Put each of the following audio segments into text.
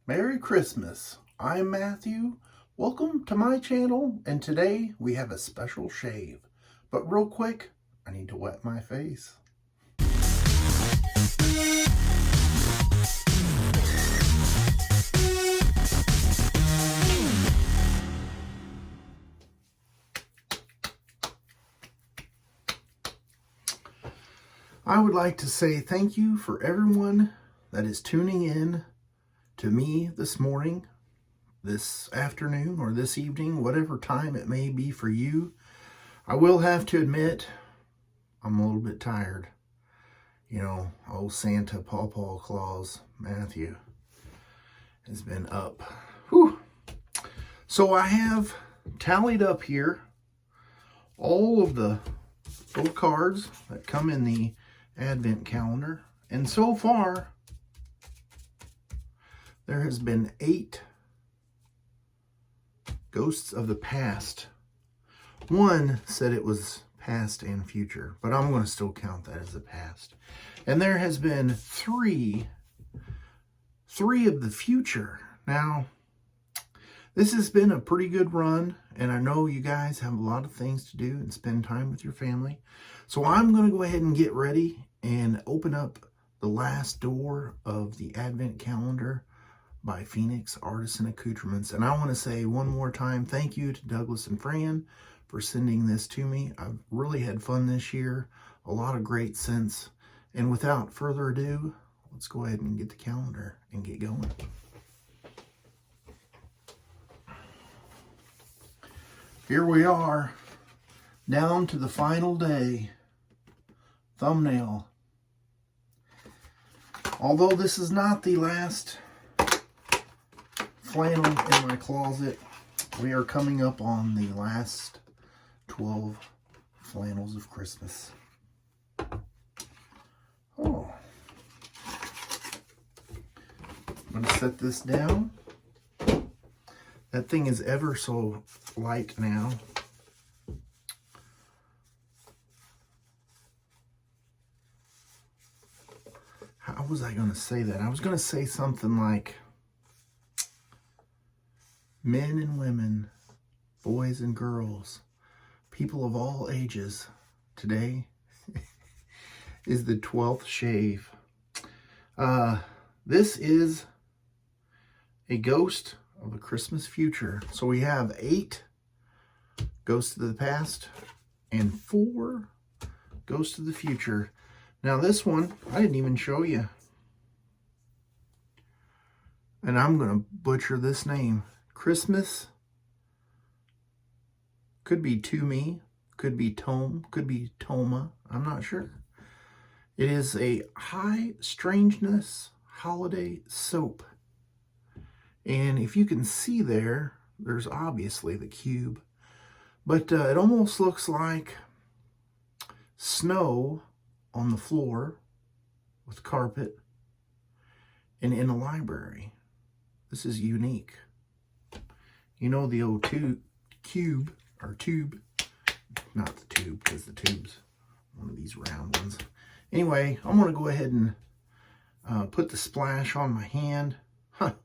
Merry Christmas. I'm Matthew. Welcome to my channel, and today we have a special shave. But real quick, I need to wet my face. I would like to say thank you for everyone that is tuning in to me this morning, this afternoon, or this evening, whatever time it may be for you. I will have to admit, I'm a little bit tired. You know, old Santa Paw Claus Matthew has been up. Whew. So I have tallied up here all of the little cards that come in the Advent calendar, and so far there has been 8 ghosts of the past. One said it was past and future, but I'm going to still count that as the past. And there has been three of the future. Now, this has been a pretty good run, and I know you guys have a lot of things to do and spend time with your family. So I'm going to go ahead and get ready and open up the last door of the Advent calendar by Phoenix Artisan Accoutrements. And I want to say one more time, thank you to Douglas and Fran for sending this to me. I've really had fun this year, a lot of great scents. And without further ado, let's go ahead and get the calendar and get going. Here we are, down to the final day. Thumbnail. Although this is not the last flannel in my closet, we are coming up on the last 12 flannels of Christmas. Oh. I'm going to set this down. That thing is ever so light now. How was I going to say that? I was going to say something like, men and women, boys and girls, people of all ages, today is the 12th shave. This is a ghost of a Christmas future. So we have 8 ghosts of the past and 4 ghosts of the future. Now this one, I didn't even show you. And I'm going to butcher this name. Christmas. Could be Tome, could be Tome, could be Toma. I'm not sure. It is a high strangeness holiday soap. And if you can see there, there's obviously the cube. But it almost looks like snow on the floor with carpet and in a library. This is unique. You know the old cube, or tube. Not the tube, because the tube's one of these round ones. Anyway, I'm going to go ahead and put the splash on my hand. Huh.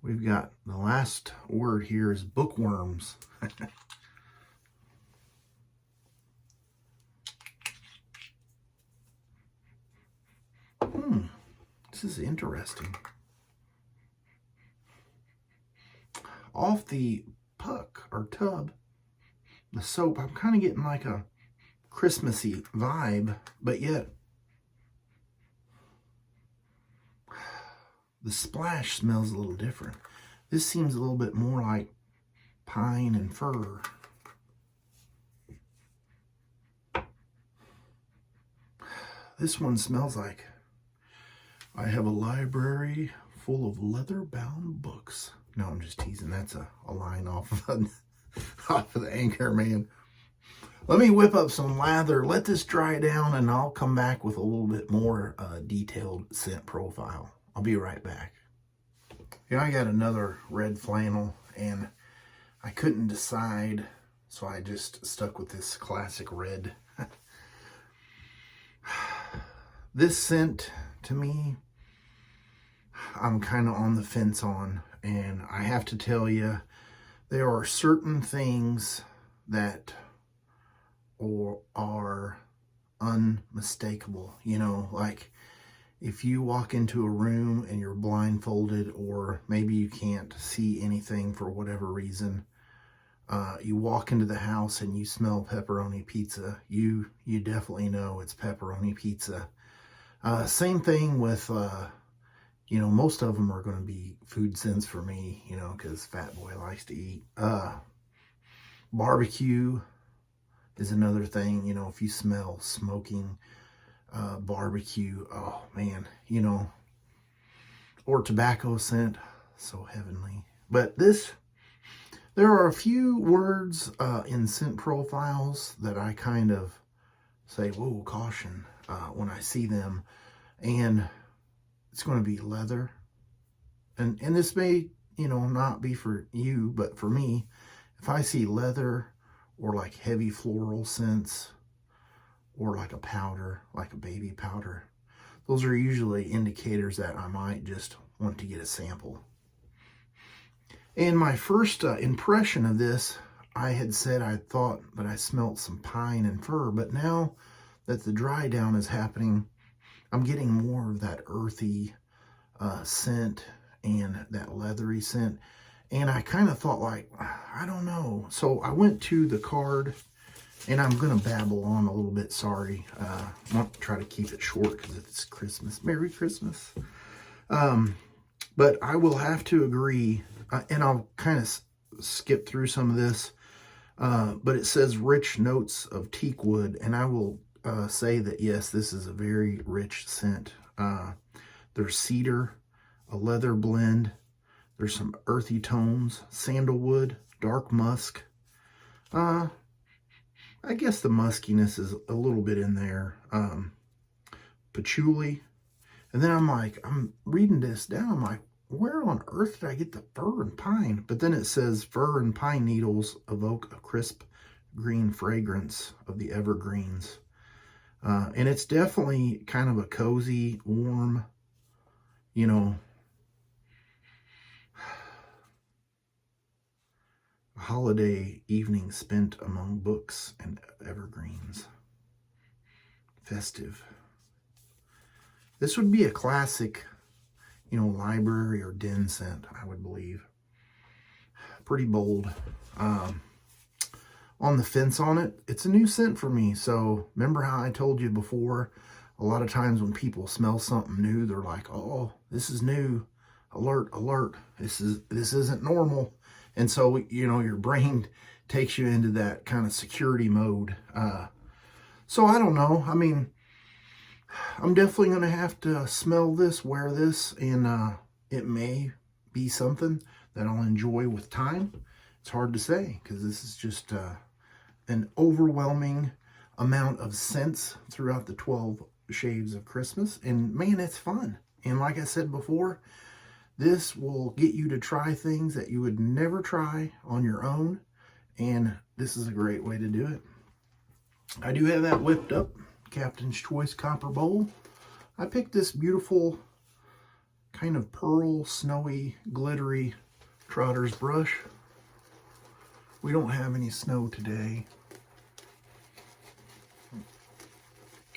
We've got the last word here is bookworms. This is interesting. Off the puck or tub, the soap, I'm kind of getting like a Christmassy vibe, but yet the splash smells a little different. This seems a little bit more like pine and fir. This one smells like I have a library full of leather-bound books. No, I'm just teasing. That's a line off of, off of the Anchor Man. Let me whip up some lather, let this dry down, and I'll come back with a little bit more detailed scent profile. I'll be right back. Yeah, I got another red flannel, and I couldn't decide, so I just stuck with this classic red. This scent, to me, I'm kind of on the fence on. And I have to tell you, there are certain things that are unmistakable. You know, like if you walk into a room and you're blindfolded, or maybe you can't see anything for whatever reason, you walk into the house and you smell pepperoni pizza, you definitely know it's pepperoni pizza. Same thing with, you know, most of them are going to be food scents for me, you know, because fat boy likes to eat. Barbecue is another thing, you know, if you smell smoking barbecue, oh man, you know, or tobacco scent, so heavenly. But there are a few words in scent profiles that I kind of say, whoa, caution, when I see them. And it's going to be leather. And this may, you know, not be for you, but for me, if I see leather or like heavy floral scents or like a powder, like a baby powder, those are usually indicators that I might just want to get a sample. And my first impression of this, I had said I thought that I smelt some pine and fir, but now that the dry down is happening, I'm getting more of that earthy scent and that leathery scent. And I kind of thought, like, I don't know. So I went to the card, and I'm going to babble on a little bit. Sorry. I want to try to keep it short because it's Christmas. Merry Christmas. But I will have to agree, and I'll kind of skip through some of this, but it says rich notes of teakwood, and I will say that, yes, this is a very rich scent. There's cedar, a leather blend, there's some earthy tones, sandalwood, dark musk. I guess the muskiness is a little bit in there. Patchouli. And then I'm reading this down, I'm like, where on earth did I get the fir and pine? But then it says fir and pine needles evoke a crisp green fragrance of the evergreens. And it's definitely kind of a cozy, warm, you know, holiday evening spent among books and evergreens. Festive. This would be a classic, you know, library or den scent, I would believe. Pretty bold. On the fence on it, it's a new scent for me. So remember how I told you before, a lot of times when people smell something new, they're like, oh, this is new. Alert, alert. This isn't normal. And so, you know, your brain takes you into that kind of security mode. So I don't know. I mean, I'm definitely going to have to smell this, wear this, and it may be something that I'll enjoy with time. It's hard to say because this is just an overwhelming amount of scents throughout the 12 shades of Christmas. And man, it's fun. And like I said before, this will get you to try things that you would never try on your own. And this is a great way to do it. I do have that whipped up Captain's Choice copper bowl. I picked this beautiful kind of pearl, snowy, glittery Trotters brush. We don't have any snow today.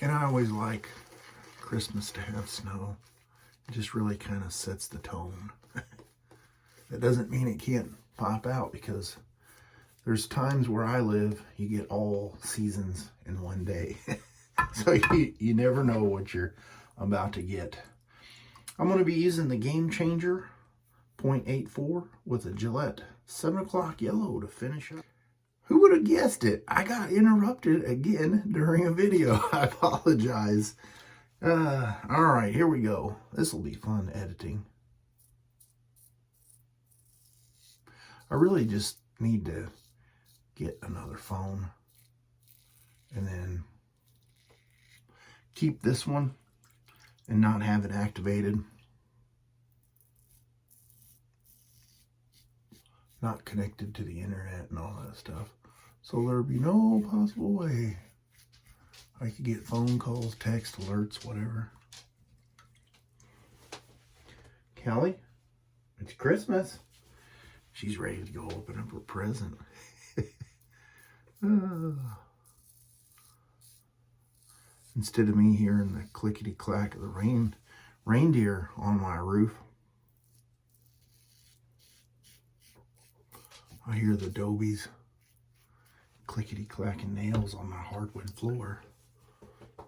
And I always like Christmas to have snow. It just really kind of sets the tone. That doesn't mean it can't pop out, because there's times where I live, you get all seasons in one day. So you never know what you're about to get. I'm going to be using the Gamechanger 0.84 with a Gillette 7 o'clock yellow to finish up. Who would have guessed it? I got interrupted again during a video. I apologize. All right, here we go. This will be fun editing. I really just need to get another phone and then keep this one and not have it activated. Not connected to the internet and all that stuff. So there'd be no possible way I could get phone calls, text alerts, whatever. Kelly, it's Christmas. She's ready to go open up her present. Instead of me hearing the clickety-clack of the reindeer on my roof, I hear the dobies clickety-clacking nails on my hardwood floor. I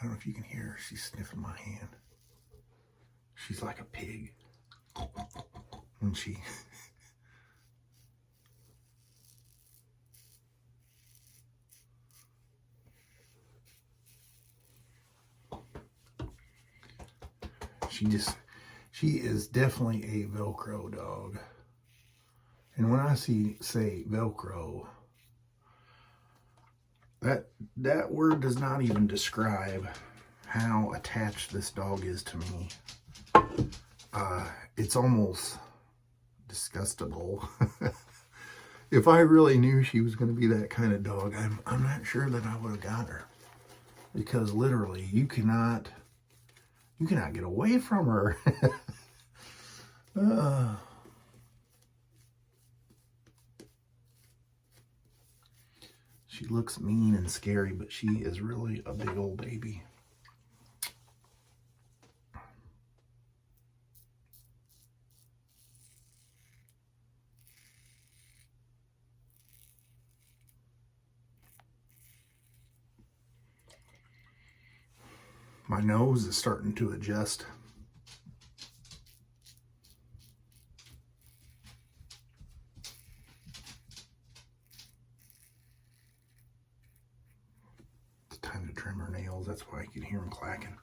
don't know if you can hear her. She's sniffing my hand. She's like a pig. And she... she is definitely a Velcro dog. And when I say Velcro, that word does not even describe how attached this dog is to me. It's almost disgustable. If I really knew she was going to be that kind of dog, I'm not sure that I would have got her. Because literally, you cannot get away from her. She looks mean and scary, but she is really a big old baby. My nose is starting to adjust. It's time to trim her nails. That's why I can hear them clacking.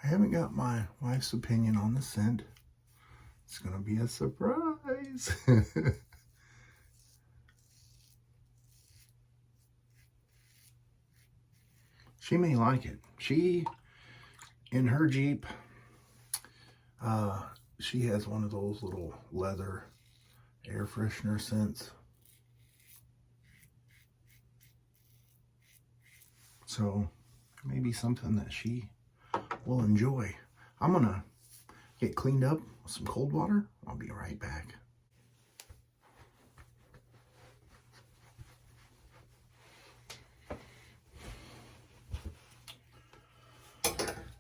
I haven't got my wife's opinion on the scent. It's going to be a surprise. She may like it. She, in her Jeep, she has one of those little leather air freshener scents. So, maybe something that she will enjoy. I'm going to get cleaned up with some cold water. I'll be right back.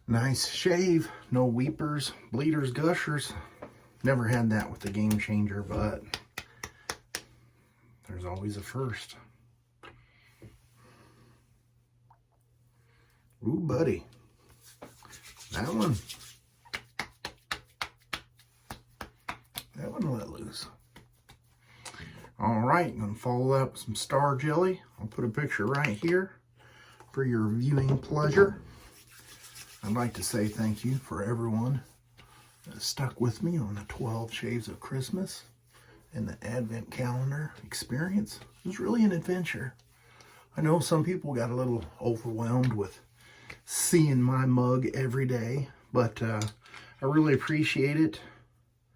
Nice shave, no weepers, bleeders, gushers. Never had that with the Gamechanger, but there's always a first. Ooh, buddy. That one let loose. All right, I'm gonna follow that with some star jelly. I'll put a picture right here for your viewing pleasure. I'd like to say thank you for everyone that stuck with me on the 12 Shades of Christmas and the Advent Calendar experience. It was really an adventure. I know some people got a little overwhelmed with seeing my mug every day, but I really appreciate it.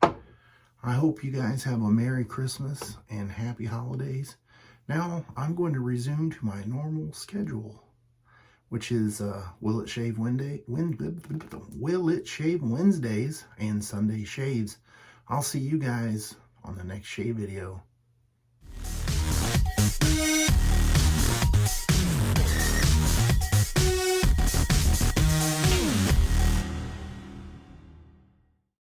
I hope you guys have a Merry Christmas and Happy Holidays. Now I'm going to resume to my normal schedule, which is Will It Shave Wednesdays and Sunday shaves. I'll see you guys on the next shave video.